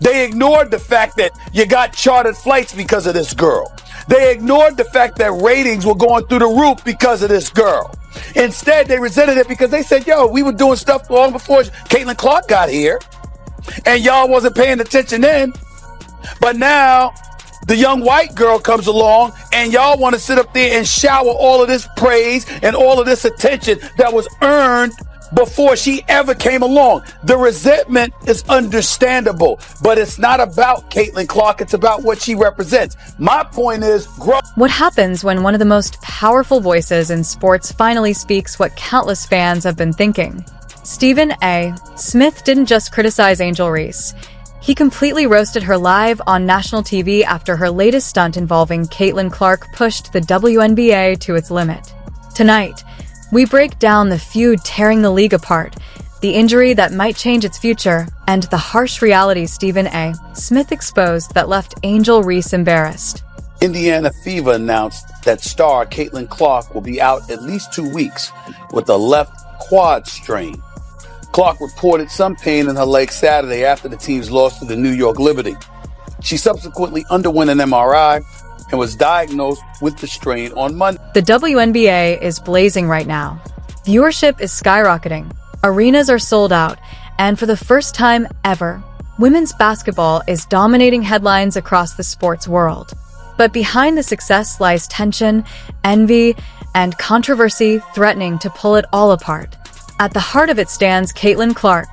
They ignored the fact that you got chartered flights because of this girl. They ignored the fact that ratings were going through the roof because of this girl. Instead, they resented it because they said, yo, we were doing stuff long before Caitlin Clark got here, and y'all wasn't paying attention then. But now the young white girl comes along and y'all want to sit up there and shower all of this praise and all of this attention that was earned before she ever came along. The resentment is understandable, but it's not about Caitlin Clark. It's about what she represents. My point is, what happens when one of the most powerful voices in sports finally speaks what countless fans have been thinking? Stephen A. Smith didn't just criticize Angel Reese. He completely roasted her live on national TV after her latest stunt involving Caitlin Clark pushed the WNBA to its limit. Tonight, we break down the feud tearing the league apart, the injury that might change its future, and the harsh reality Stephen A. Smith exposed that left Angel Reese embarrassed. Indiana Fever announced that star Caitlin Clark will be out at least 2 weeks with a left quad strain. Clark reported some pain in her leg Saturday after the team's loss to the New York Liberty. She subsequently underwent an MRI and was diagnosed with the strain on Monday. The WNBA is blazing right now. Viewership is skyrocketing. Arenas are sold out, and for the first time ever, women's basketball is dominating headlines across the sports world. But behind the success lies tension, envy, and controversy threatening to pull it all apart. At the heart of it stands Caitlin Clark,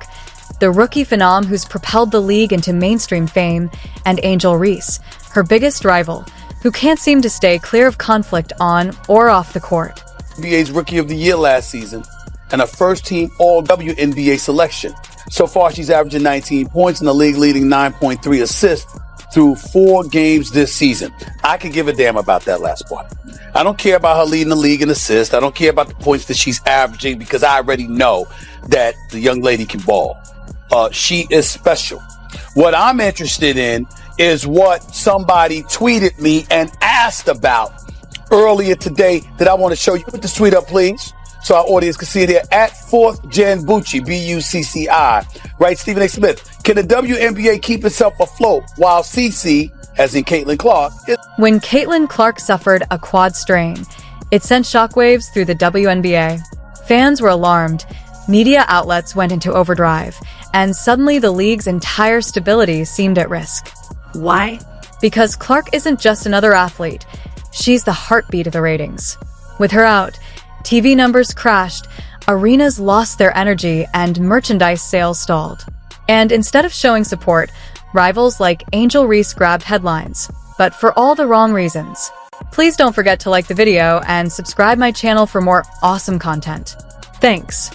the rookie phenom who's propelled the league into mainstream fame, and Angel Reese, her biggest rival, who can't seem to stay clear of conflict on or off the court. NBA's Rookie of the Year last season and a first-team All-WNBA selection. So far, she's averaging 19 points in the league-leading 9.3 assists through 4 games this season. I could give a damn about that last part. I don't care about her leading the league in assists. I don't care about the points that she's averaging because I already know that the young lady can ball. She is special. What I'm interested in is what somebody tweeted me and asked about earlier today that I want to show you. Put this tweet up, please, so our audience can see it here. At 4th Gen Bucci, B-U-C-C-I, right? Stephen A. Smith. Can the WNBA keep itself afloat while CC, as in Caitlin Clark, When Caitlin Clark suffered a quad strain, it sent shockwaves through the WNBA. Fans were alarmed, media outlets went into overdrive, and suddenly the league's entire stability seemed at risk. Why? Because Clark isn't just another athlete. She's the heartbeat of the ratings. With her out, TV numbers crashed, arenas lost their energy, and merchandise sales stalled. And instead of showing support, rivals like Angel Reese grabbed headlines, but for all the wrong reasons. Please don't forget to like the video and subscribe my channel for more awesome content. Thanks.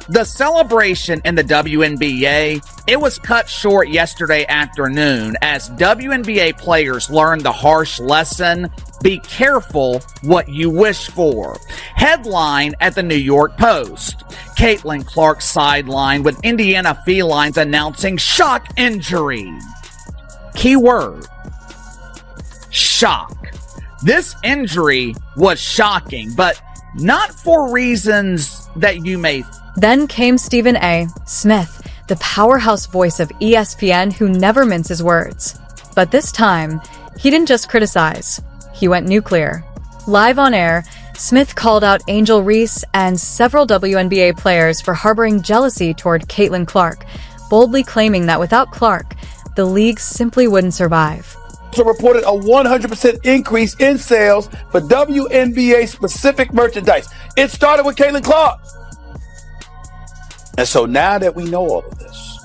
The celebration in the WNBA, it was cut short yesterday afternoon as WNBA players learned the harsh lesson, be careful what you wish for. Headline at the New York Post. Caitlin Clark sidelined with Indiana Felines announcing shock injury. Keyword, shock. This injury was shocking, but not for reasons that you may think. Then came Stephen A. Smith, the powerhouse voice of ESPN who never minces words. But this time, he didn't just criticize, he went nuclear. Live on air, Smith called out Angel Reese and several WNBA players for harboring jealousy toward Caitlin Clark, boldly claiming that without Clark, the league simply wouldn't survive. Also reported a 100% increase in sales for WNBA specific merchandise. It started with Caitlin Clark. And so now that we know all of this,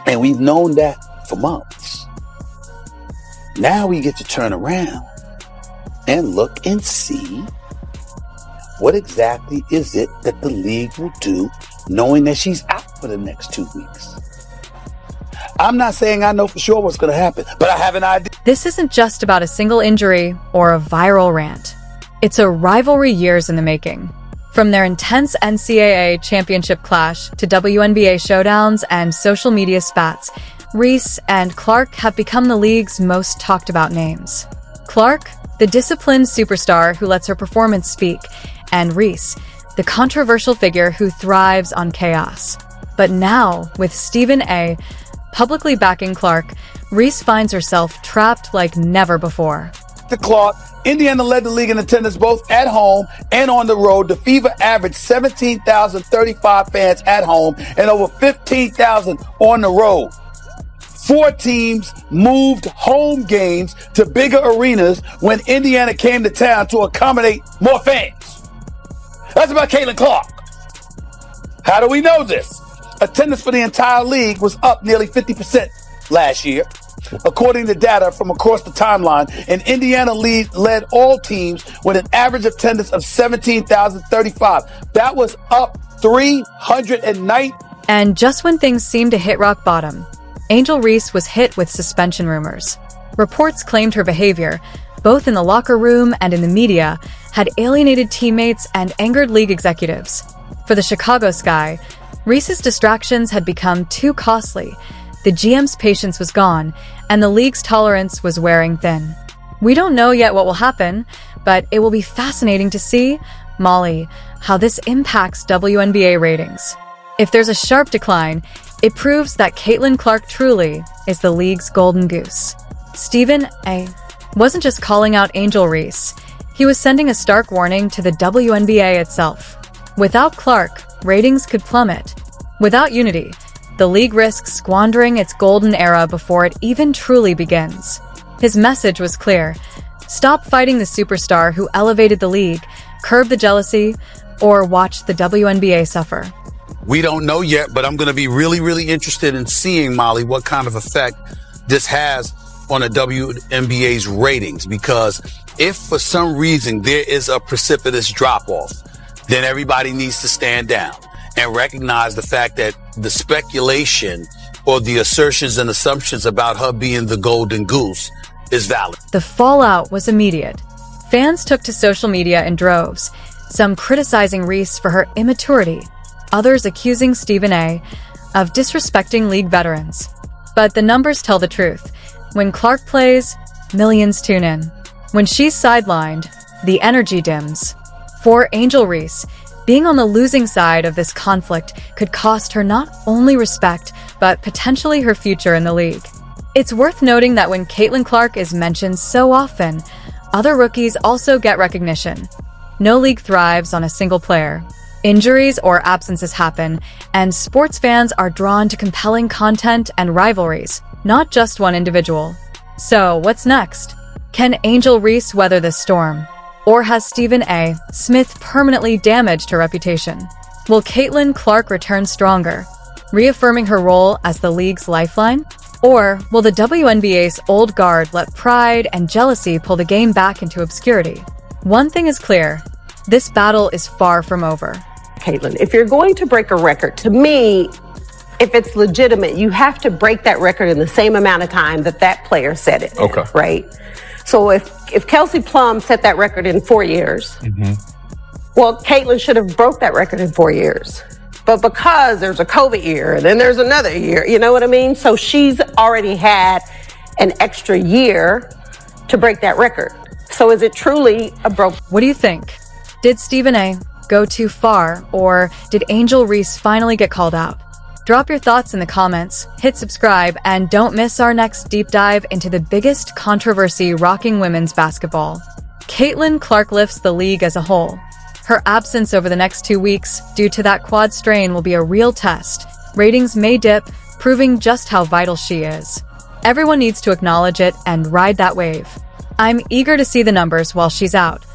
and we've known that for months, now we get to turn around and look and see what exactly is it that the league will do knowing that she's out for the next 2 weeks. I'm not saying I know for sure what's going to happen, but I have an idea. This isn't just about a single injury or a viral rant. It's a rivalry years in the making. From their intense NCAA championship clash to WNBA showdowns and social media spats, Reese and Clark have become the league's most talked about names. Clark, the disciplined superstar who lets her performance speak, and Reese, the controversial figure who thrives on chaos. But now, with Stephen A., Publicly backing Clark, Reese finds herself trapped like never before. To Clark, Indiana led the league in attendance both at home and on the road. The Fever averaged 17,035 fans at home and over 15,000 on the road. 4 teams moved home games to bigger arenas when Indiana came to town to accommodate more fans. That's about Caitlin Clark. How do we know this? Attendance for the entire league was up nearly 50% last year. According to data from across the timeline, and Indiana led all teams with an average attendance of 17,035. That was up 309. And just when things seemed to hit rock bottom, Angel Reese was hit with suspension rumors. Reports claimed her behavior, both in the locker room and in the media, had alienated teammates and angered league executives. For the Chicago Sky, Reese's distractions had become too costly. The GM's patience was gone, and the league's tolerance was wearing thin. We don't know yet what will happen, but it will be fascinating to see, Molly, how this impacts WNBA ratings. If there's a sharp decline, it proves that Caitlin Clark truly is the league's golden goose. Stephen A. wasn't just calling out Angel Reese. He was sending a stark warning to the WNBA itself. Without Clark, ratings could plummet. Without unity, the league risks squandering its golden era before it even truly begins. His message was clear. Stop fighting the superstar who elevated the league, curb the jealousy, or watch the WNBA suffer. We don't know yet, but I'm going to be really interested in seeing, Molly, what kind of effect this has on the WNBA's ratings. Because if for some reason there is a precipitous drop-off, then everybody needs to stand down and recognize the fact that the speculation or the assertions and assumptions about her being the golden goose is valid. The fallout was immediate. Fans took to social media in droves, some criticizing Reese for her immaturity, others accusing Stephen A. of disrespecting league veterans. But the numbers tell the truth. When Clark plays, millions tune in. When she's sidelined, the energy dims. For Angel Reese, being on the losing side of this conflict could cost her not only respect, but potentially her future in the league. It's worth noting that when Caitlin Clark is mentioned so often, other rookies also get recognition. No league thrives on a single player. Injuries or absences happen, and sports fans are drawn to compelling content and rivalries, not just one individual. So, what's next? Can Angel Reese weather this storm? Or has Stephen A. Smith permanently damaged her reputation? Will Caitlin Clark return stronger, reaffirming her role as the league's lifeline? Or will the WNBA's old guard let pride and jealousy pull the game back into obscurity? One thing is clear, this battle is far from over. Caitlin, if you're going to break a record, to me, if it's legitimate, you have to break that record in the same amount of time that that player set it. Okay. Right? So if Kelsey Plum set that record in 4 years, well, Caitlin should have broke that record in 4 years. But because there's a COVID year, and then there's another year, you know what I mean? So she's already had an extra year to break that record. So is it truly a broke? What do you think? Did Stephen A. go too far, or did Angel Reese finally get called out? Drop your thoughts in the comments, hit subscribe, and don't miss our next deep dive into the biggest controversy rocking women's basketball. Caitlin Clark lifts the league as a whole. Her absence over the next 2 weeks due to that quad strain will be a real test. Ratings may dip, proving just how vital she is. Everyone needs to acknowledge it and ride that wave. I'm eager to see the numbers while she's out.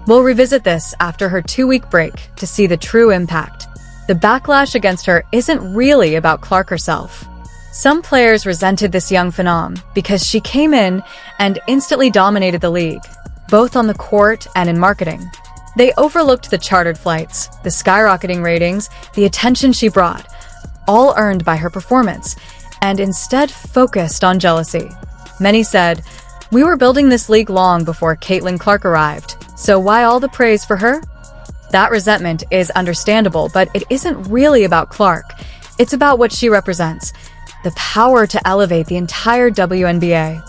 We'll revisit this after her 2-week break to see the true impact. The backlash against her isn't really about Clark herself. Some players resented this young phenom because she came in and instantly dominated the league, both on the court and in marketing. They overlooked the chartered flights, the skyrocketing ratings, the attention she brought, all earned by her performance, and instead focused on jealousy. Many said, "We were building this league long before Caitlin Clark arrived, so why all the praise for her?" That resentment is understandable, but it isn't really about Clark. It's about what she represents, the power to elevate the entire WNBA.